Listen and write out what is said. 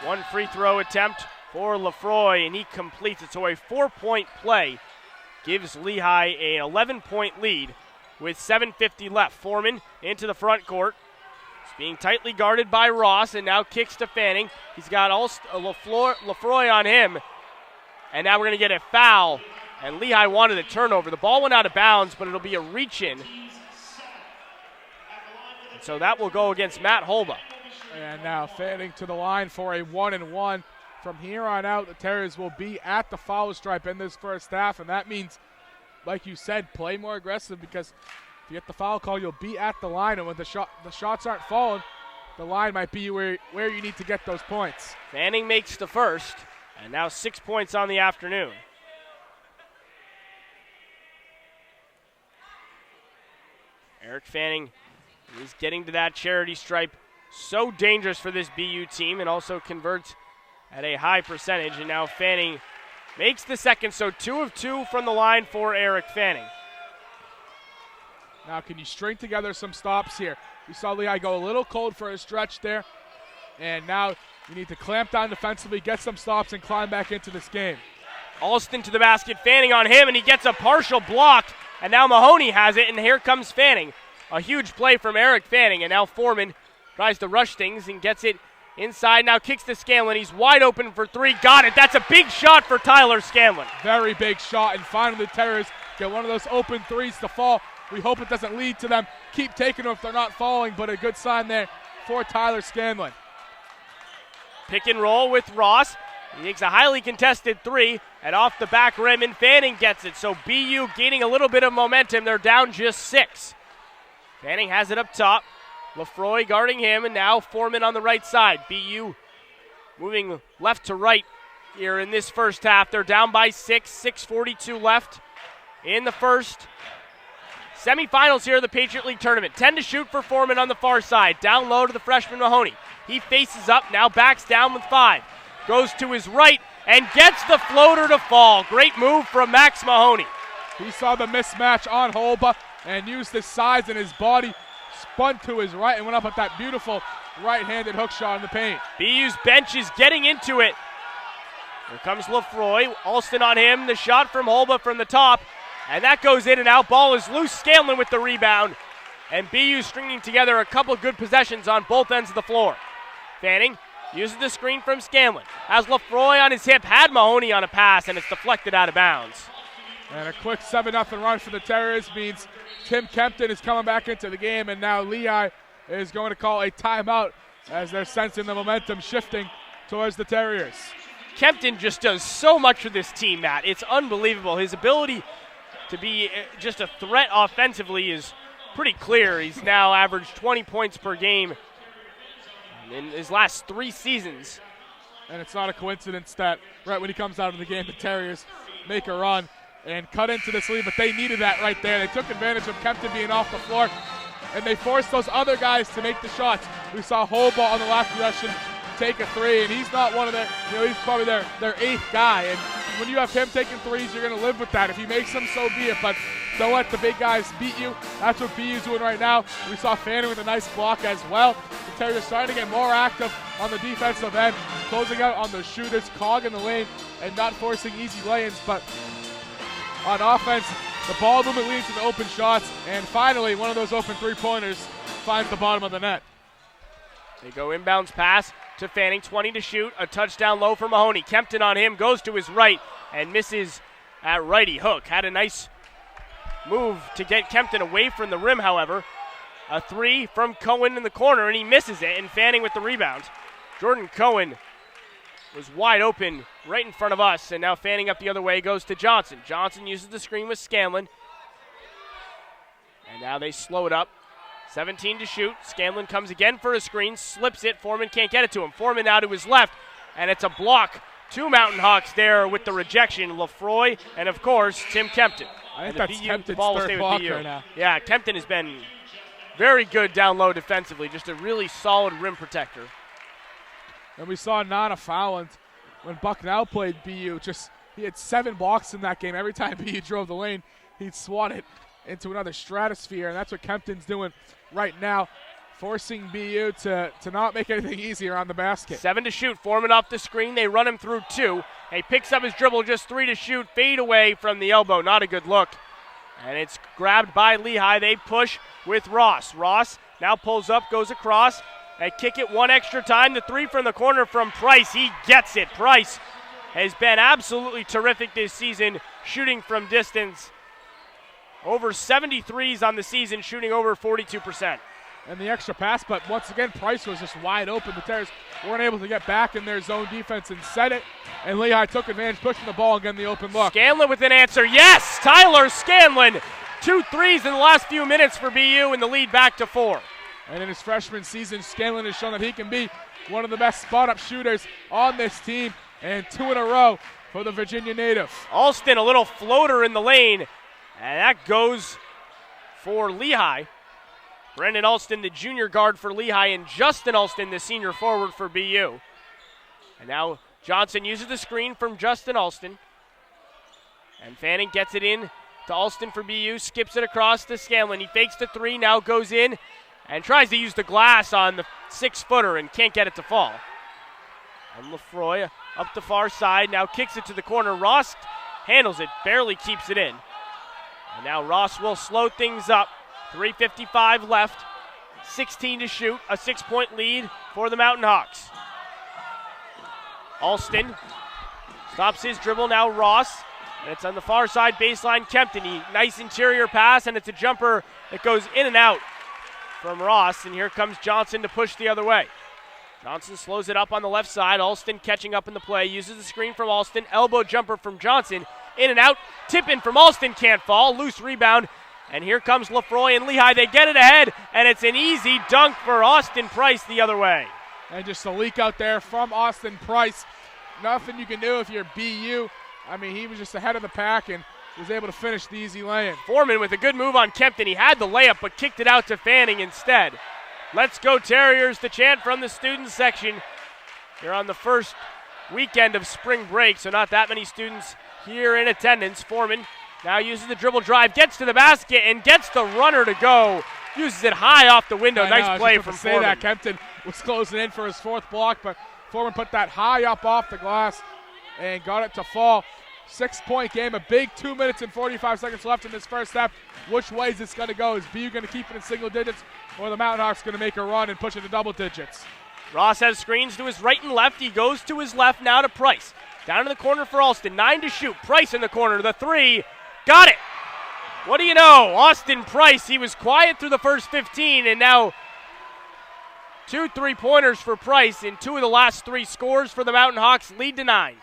One free throw attempt for Lefroy, and he completes it. So a 4-point play gives Lehigh an 11-point lead with 7:50 left. Foreman into the front court. It's being tightly guarded by Ross, and now kicks to Fanning. He's got Lefroy on him, and now we're going to get a foul. And Lehigh wanted a turnover. The ball went out of bounds, but it'll be a reach-in. And so that will go against Matt Holba. And now Fanning to the line for a 1-and-1. From here on out, the Terriers will be at the foul stripe in this first half, and that means, like you said, play more aggressive, because if you get the foul call, you'll be at the line, and when the shots aren't falling, the line might be where you need to get those points. Fanning makes the first, and now 6 points on the afternoon. Eric Fanning is getting to that charity stripe. So dangerous for this BU team, and also converts at a high percentage. And now Fanning makes the second, so 2 of 2 from the line for Eric Fanning. Now can you string together some stops here? We saw Lehigh go a little cold for a stretch there, and now you need to clamp down defensively, get some stops, and climb back into this game. Alston to the basket, Fanning on him, and he gets a partial block, and now Mahoney has it, and here comes Fanning. A huge play from Eric Fanning, and now Foreman tries to rush things and gets it inside. Now kicks to Scanlon. He's wide open for 3. Got it. That's a big shot for Tyler Scanlon. Very big shot, and finally the Terriers get one of those open threes to fall. We hope it doesn't lead to them. Keep taking them if they're not falling, but a good sign there for Tyler Scanlon. Pick and roll with Ross. He takes a highly contested 3, and off the back rim, and Fanning gets it. So BU gaining a little bit of momentum. They're down just 6. Fanning has it up top. Lefroy guarding him, and now Foreman on the right side. BU moving left to right here in this first half. They're down by 6, 6:42 left in the first. Semifinals here of the Patriot League tournament. 10 to shoot for Foreman on the far side. Down low to the freshman Mahoney. He faces up, now backs down with 5. Goes to his right and gets the floater to fall. Great move from Max Mahoney. He saw the mismatch on Holba and used his size and his body, spun to his right and went up with that beautiful right-handed hook shot in the paint. BU's bench is getting into it. Here comes Lefroy. Alston on him. The shot from Holba from the top. And that goes in and out. Ball is loose. Scanlon with the rebound. And BU stringing together a couple of good possessions on both ends of the floor. Fanning uses the screen from Scanlon. Has Lefroy on his hip. Had Mahoney on a pass, and it's deflected out of bounds. And a quick 7-0 run for the Terriers means Tim Kempton is coming back into the game, and now Lehigh is going to call a timeout as they're sensing the momentum shifting towards the Terriers. Kempton just does so much for this team, Matt. It's unbelievable. His ability to be just a threat offensively is pretty clear. He's now averaged 20 points per game in his last 3 seasons. And it's not a coincidence that right when he comes out of the game, the Terriers make a run and cut into this lead, but they needed that right there. They took advantage of Kempton being off the floor, and they forced those other guys to make the shots. We saw Holba on the last possession take a 3, and he's not one of their, he's probably their 8th guy. And when you have him taking 3s, you're going to live with that. If he makes them, so be it, but don't let the big guys beat you. That's what BU's doing right now. We saw Fanning with a nice block as well. The Terriers starting to get more active on the defensive end, closing out on the shooters, clogging the lane, and not forcing easy lay-ins, but on offense, the ball movement leads to the open shots, and finally, one of those open 3-pointers finds the bottom of the net. They go inbounds pass to Fanning, 20 to shoot, a touchdown low for Mahoney. Kempton on him, goes to his right, and misses at righty hook. Had a nice move to get Kempton away from the rim, however. A 3 from Cohen in the corner, and he misses it, and Fanning with the rebound. Jordan Cohen was wide open right in front of us, and now Fanning up the other way goes to Johnson. Johnson uses the screen with Scanlon, and now they slow it up. 17 to shoot. Scanlon comes again for a screen, slips it. Foreman can't get it to him. Foreman now to his left, and it's a block. 2 Mountain Hawks there with the rejection. Lefroy and, of course, Tim Kempton. I think that's Kempton's third block right now. Yeah, Kempton has been very good down low defensively, just a really solid rim protector. And we saw Nana Fowland when Bucknell played BU. He had 7 blocks in that game. Every time BU drove the lane, he'd swat it into another stratosphere, and that's what Kempton's doing right now. forcing BU to not make anything easy around the basket. 7 to shoot. Foreman off the screen. They run him through 2. He picks up his dribble, just 3 to shoot. Fade away from the elbow. Not a good look. And it's grabbed by Lehigh. They push with Ross. Ross now pulls up, goes across. They kick it one extra time. The 3 from the corner from Price. He gets it. Price has been absolutely terrific this season, shooting from distance. Over 73s on the season, shooting over 42%. And the extra pass, but once again, Price was just wide open. The Terriers weren't able to get back in their zone defense and set it. And Lehigh took advantage, pushing the ball and getting the open look. Scanlon with an answer. Yes, Tyler Scanlon. 2 threes in the last few minutes for BU, and the lead back to 4. And in his freshman season, Scanlon has shown that he can be one of the best spot-up shooters on this team. And 2 in a row for the Virginia native. Alston, a little floater in the lane. And that goes for Lehigh. Brendan Alston, the junior guard for Lehigh, and Justin Alston, the senior forward for BU. And now Johnson uses the screen from Justin Alston. And Fanning gets it in to Alston for BU, skips it across to Scanlon. He fakes the 3, now goes in and tries to use the glass on the 6-footer and can't get it to fall. And Lefroy up the far side, now kicks it to the corner. Ross handles it, barely keeps it in. And now Ross will slow things up. 3:55 left, 16 to shoot, a 6-point lead for the Mountain Hawks. Alston stops his dribble, now Ross. And it's on the far side baseline, Kempton. Nice interior pass, and it's a jumper that goes in and out from Ross. And here comes Johnson to push the other way. Johnson slows it up on the left side. Alston catching up in the play, uses the screen from Alston. Elbow jumper from Johnson. In and out, tip in from Alston, can't fall. Loose rebound. And here comes Lefroy and Lehigh. They get it ahead, and it's an easy dunk for Austin Price the other way. And just a leak out there from Austin Price. Nothing you can do if you're BU. I mean, he was just ahead of the pack and was able to finish the easy lay-in. Foreman with a good move on Kempton. He had the layup, but kicked it out to Fanning instead. Let's go Terriers, the chant from the student section. Here on the first weekend of spring break, so not that many students here in attendance. Foreman now uses the dribble drive, gets to the basket, and gets the runner to go. Uses it high off the window. Nice play from Foreman. That Kempton was closing in for his 4th block, but Foreman put that high up off the glass and got it to fall. 6-point game, a big 2 minutes and 45 seconds left in this first half. Which way is this going to go? Is BU going to keep it in single digits, or the Mountain Hawks going to make a run and push it to double digits? Ross has screens to his right and left. He goes to his left now to Price. Down in the corner for Alston. 9 to shoot. Price in the corner. The 3. Got it. What do you know? Austin Price. He was quiet through the first 15, and now 2 3-pointers for Price, and 2 of the last 3 scores for the Mountain Hawks. Lead to 9.